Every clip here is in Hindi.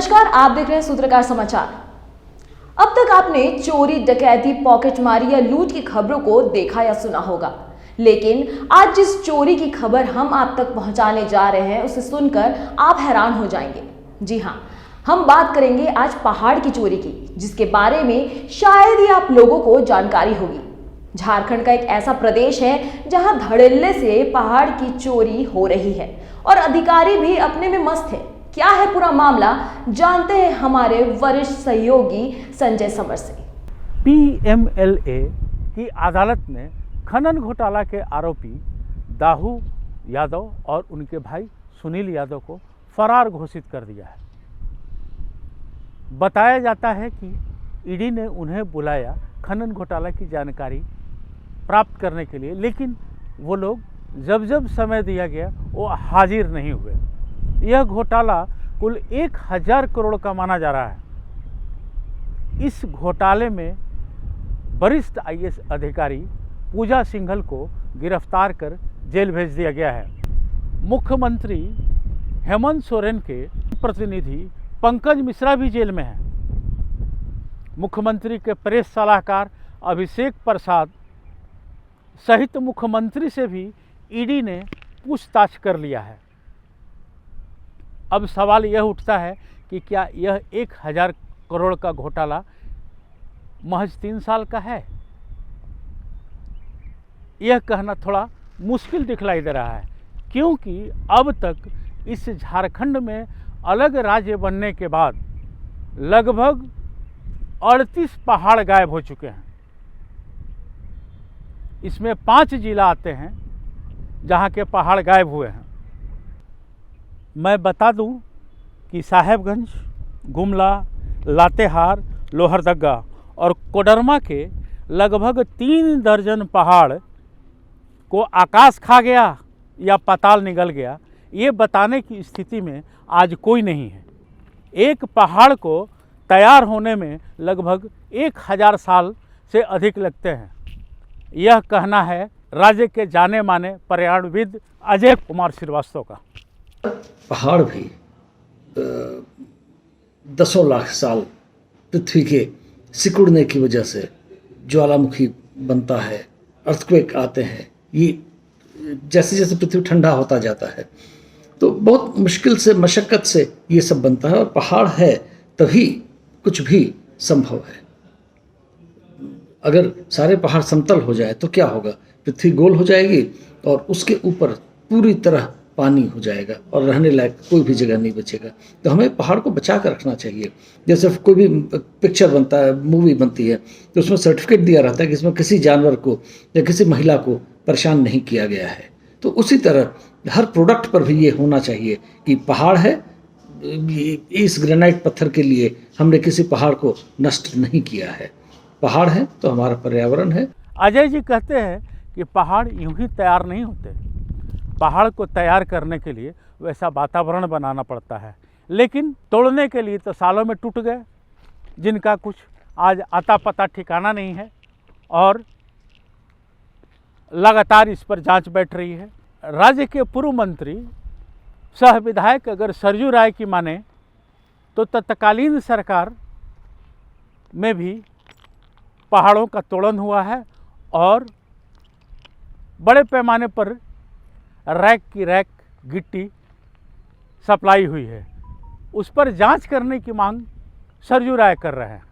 नमस्कार, आप देख रहे हैं सूत्रकार समाचार। अब तक आपने चोरी, डकैती, पॉकेटमारी या लूट की खबरों को देखा या सुना होगा, लेकिन आज जिस चोरी की खबर हम आप तक पहुंचाने जा रहे हैं उसे सुनकर आप हैरान हो जाएंगे। जी हाँ, हम बात करेंगे आज पहाड़ की चोरी की, जिसके बारे में शायद ही आप लोगों को जानकारी होगी। झारखंड का एक ऐसा प्रदेश है जहां धड़ल्ले से पहाड़ की चोरी हो रही है और अधिकारी भी अपने में मस्त है। क्या है पूरा मामला, जानते हैं हमारे वरिष्ठ सहयोगी संजय समर से। पीएमएलए की अदालत ने खनन घोटाला के आरोपी दाऊ यादव और उनके भाई सुनील यादव को फरार घोषित कर दिया है। बताया जाता है कि ईडी ने उन्हें बुलाया खनन घोटाला की जानकारी प्राप्त करने के लिए, लेकिन वो लोग जब समय दिया गया वो हाजिर नहीं हुए। यह घोटाला कुल 1000 करोड़ का माना जा रहा है। इस घोटाले में वरिष्ठ आईएएस अधिकारी पूजा सिंघल को गिरफ्तार कर जेल भेज दिया गया है। मुख्यमंत्री हेमंत सोरेन के प्रतिनिधि पंकज मिश्रा भी जेल में हैं। मुख्यमंत्री के प्रेस सलाहकार अभिषेक प्रसाद सहित मुख्यमंत्री से भी ईडी ने पूछताछ कर लिया है। अब सवाल यह उठता है कि क्या यह 1000 करोड़ का घोटाला महज 3 साल का है? यह कहना थोड़ा मुश्किल दिखलाई दे रहा है, क्योंकि अब तक इस झारखंड में अलग राज्य बनने के बाद लगभग 38 पहाड़ गायब हो चुके हैं। इसमें 5 जिला आते हैं जहां के पहाड़ गायब हुए हैं। मैं बता दूं कि साहेबगंज, गुमला, लातेहार, लोहरदगा और कोडरमा के लगभग 3 दर्जन पहाड़ को आकाश खा गया या पाताल निगल गया, ये बताने की स्थिति में आज कोई नहीं है। एक पहाड़ को तैयार होने में लगभग 1000 साल से अधिक लगते हैं। यह कहना है राज्य के जाने माने पर्यावरणविद अजय कुमार श्रीवास्तव का। पहाड़ भी दसों लाख साल पृथ्वी के सिकुड़ने की वजह से ज्वालामुखी बनता है, अर्थक्वेक आते हैं। ये जैसे जैसे पृथ्वी ठंडा होता जाता है तो बहुत मुश्किल से, मशक्क़त से ये सब बनता है, और पहाड़ है तभी कुछ भी संभव है। अगर सारे पहाड़ समतल हो जाए तो क्या होगा? पृथ्वी गोल हो जाएगी और उसके ऊपर पूरी तरह पानी हो जाएगा और रहने लायक कोई भी जगह नहीं बचेगा। तो हमें पहाड़ को बचा कर रखना चाहिए। जैसे कोई भी पिक्चर बनता है, मूवी बनती है, तो उसमें सर्टिफिकेट दिया रहता है कि इसमें किसी जानवर को या किसी महिला को परेशान नहीं किया गया है। तो उसी तरह हर प्रोडक्ट पर भी ये होना चाहिए कि पहाड़ है, इस ग्रेनाइट पत्थर के लिए हमने किसी पहाड़ को नष्ट नहीं किया है। पहाड़ है तो हमारा पर्यावरण है। अजय जी कहते हैं कि पहाड़ यूं ही तैयार नहीं होते। पहाड़ को तैयार करने के लिए वैसा वातावरण बनाना पड़ता है, लेकिन तोड़ने के लिए तो सालों में टूट गए, जिनका कुछ आज आता पता ठिकाना नहीं है, और लगातार इस पर जांच बैठ रही है। राज्य के पूर्व मंत्री सह विधायक अगर सरजू राय की माने तो तत्कालीन सरकार में भी पहाड़ों का तोड़न हुआ है और बड़े पैमाने पर रैक की रैक गिट्टी सप्लाई हुई है। उस पर जांच करने की मांग सरजू राय कर रहे हैं।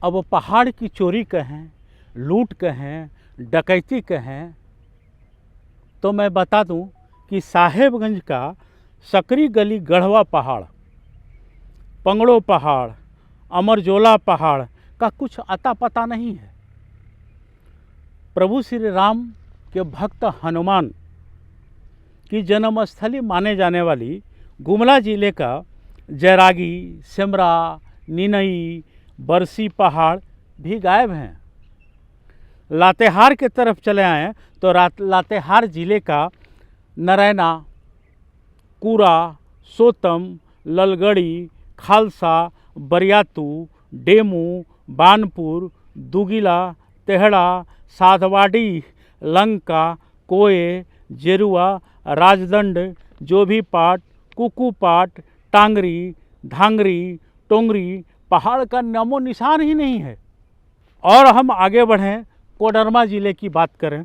अब वो पहाड़ की चोरी कहें, लूट कहें, डकैती कहें, तो मैं बता दूं कि साहेबगंज का सकरी गली गढ़वा पहाड़, पंगड़ो पहाड़, अमरजोला पहाड़ का कुछ अता पता नहीं है। प्रभु श्री राम के भक्त हनुमान की जन्मस्थली माने जाने वाली गुमला जिले का जैरागी, सिमरा, निनई, बरसी पहाड़ भी गायब हैं। लातेहार के तरफ चले आएँ तो लातेहार जिले का नरैना, कूरा, सोतम, ललगड़ी, खालसा, बरियातू, डेमू, बानपुर, दुगिला, तेहड़ा, साधवाडी, लंका, कोये, जेरुआ, राजदंड, जोभीपाट, कुकुपाट, टांगरी, धांगरी, टोंगरी पहाड़ का नामो निशान ही नहीं है। और हम आगे बढ़ें, कोडरमा ज़िले की बात करें।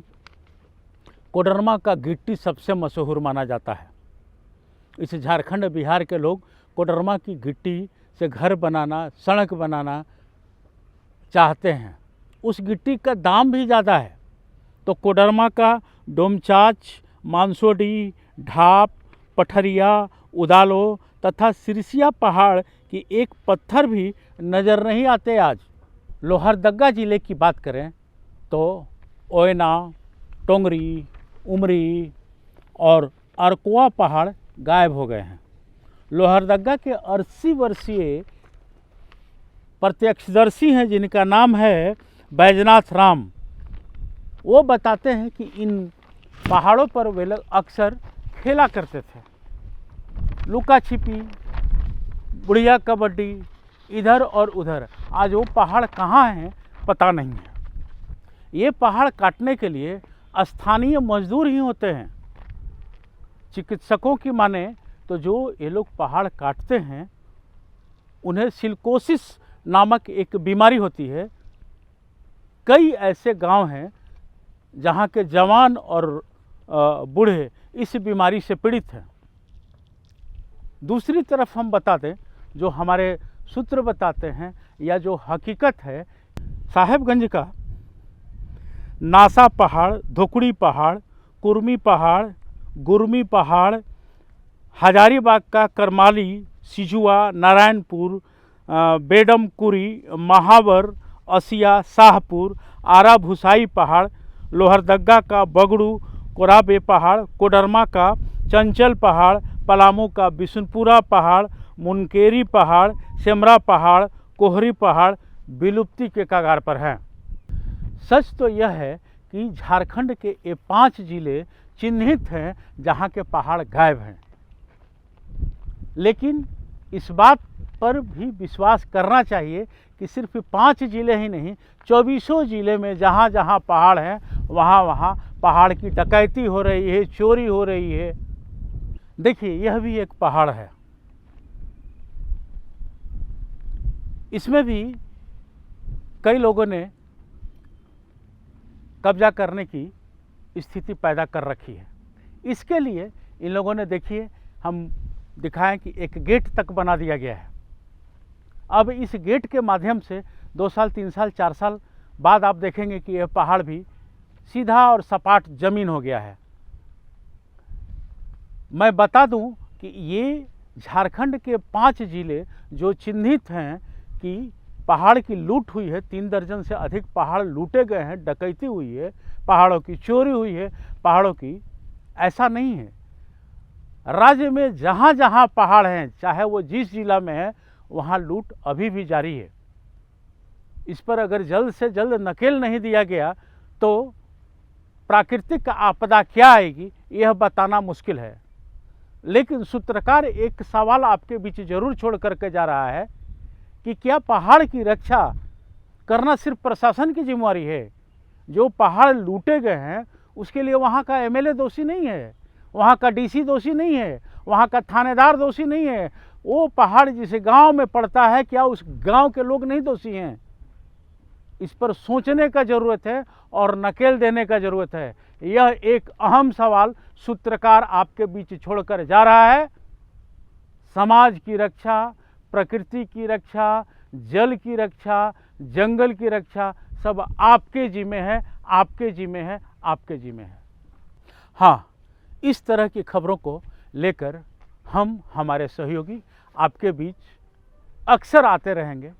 कोडरमा का गिट्टी सबसे मशहूर माना जाता है। इस झारखंड बिहार के लोग कोडरमा की गिट्टी से घर बनाना, सड़क बनाना चाहते हैं। उस गिट्टी का दाम भी ज़्यादा है। तो कोडरमा का डोमचाच, मानसोडी, ढाप, पठरिया, उदालो तथा सिरसिया पहाड़ की एक पत्थर भी नज़र नहीं आते आज। लोहरदगा ज़िले की बात करें तो ओयना, टोंगरी, उमरी और अरकुआ पहाड़ गायब हो गए हैं। लोहरदगा के 80 वर्षीय प्रत्यक्षदर्शी हैं जिनका नाम है बैजनाथ राम। वो बताते हैं कि इन पहाड़ों पर वे लोग अक्सर खेला करते थे, लुका छिपी, बुढ़िया कबड्डी, इधर और उधर। आज वो पहाड़ कहाँ हैं पता नहीं है। ये पहाड़ काटने के लिए स्थानीय मजदूर ही होते हैं। चिकित्सकों की माने तो जो ये लोग पहाड़ काटते हैं उन्हें सिलिकोसिस नामक एक बीमारी होती है। कई ऐसे गांव हैं जहां के जवान और बूढ़े इस बीमारी से पीड़ित हैं। दूसरी तरफ हम बता दें, जो हमारे सूत्र बताते हैं या जो हकीकत है, साहेबगंज का नासा पहाड़, धोकड़ी पहाड़, कुर्मी पहाड़, गुरमी पहाड़, हजारीबाग का करमाली, सिजुआ, नारायणपुर, बेडमकुरी, महावर, असिया, शाहपुर, आरा भुसाई पहाड़, लोहरदगा का बगड़ू, कोराबे पहाड़, कोडरमा का चंचल पहाड़, पलामू का बिशुनपुरा पहाड़, मुनकेरी पहाड़, सेमरा पहाड़, कोहरी पहाड़ विलुप्ति के कगार पर हैं। सच तो यह है कि झारखंड के ये 5 जिले चिन्हित हैं जहाँ के पहाड़ गायब हैं। लेकिन इस बात पर भी विश्वास करना चाहिए कि सिर्फ 5 जिले ही नहीं, 24 जिले में जहाँ जहाँ पहाड़ हैं वहाँ वहाँ पहाड़ की डकैती हो रही है, चोरी हो रही है। देखिए, यह भी एक पहाड़ है। इसमें भी कई लोगों ने कब्जा करने की स्थिति पैदा कर रखी है। इसके लिए इन लोगों ने, देखिए, हम दिखाएं कि एक गेट तक बना दिया गया है। अब इस गेट के माध्यम से 2 साल, 3 साल, 4 साल बाद आप देखेंगे कि यह पहाड़ भी सीधा और सपाट जमीन हो गया है। मैं बता दूं कि ये झारखंड के 5 जिले जो चिन्हित हैं कि पहाड़ की लूट हुई है, 3 दर्जन से अधिक पहाड़ लूटे गए हैं, डकैती हुई है, पहाड़ों की चोरी हुई है, पहाड़ों की, ऐसा नहीं है। राज्य में जहाँ जहाँ पहाड़ हैं, चाहे वो जिस जिला में है, वहाँ लूट अभी भी जारी है। इस पर अगर जल्द से जल्द नकेल नहीं दिया गया तो प्राकृतिक आपदा क्या आएगी यह बताना मुश्किल है। लेकिन सूत्रकार एक सवाल आपके बीच जरूर छोड़ करके जा रहा है कि क्या पहाड़ की रक्षा करना सिर्फ प्रशासन की जिम्मेवारी है? जो पहाड़ लूटे गए हैं उसके लिए वहाँ का एमएलए दोषी नहीं है, वहाँ का डीसी दोषी नहीं है, वहाँ का थानेदार दोषी नहीं है। वो पहाड़ जिस गांव में पड़ता है, क्या उस गांव के लोग नहीं दोषी हैं? इस पर सोचने का ज़रूरत है और नकेल देने का ज़रूरत है। यह एक अहम सवाल सूत्रकार आपके बीच छोड़कर जा रहा है। समाज की रक्षा, प्रकृति की रक्षा, जल की रक्षा, जंगल की रक्षा सब आपके जिम्मे है, आपके जिम्मे है, आपके जिम्मे है। हाँ, इस तरह की खबरों को लेकर हम, हमारे सहयोगी आपके बीच अक्सर आते रहेंगे।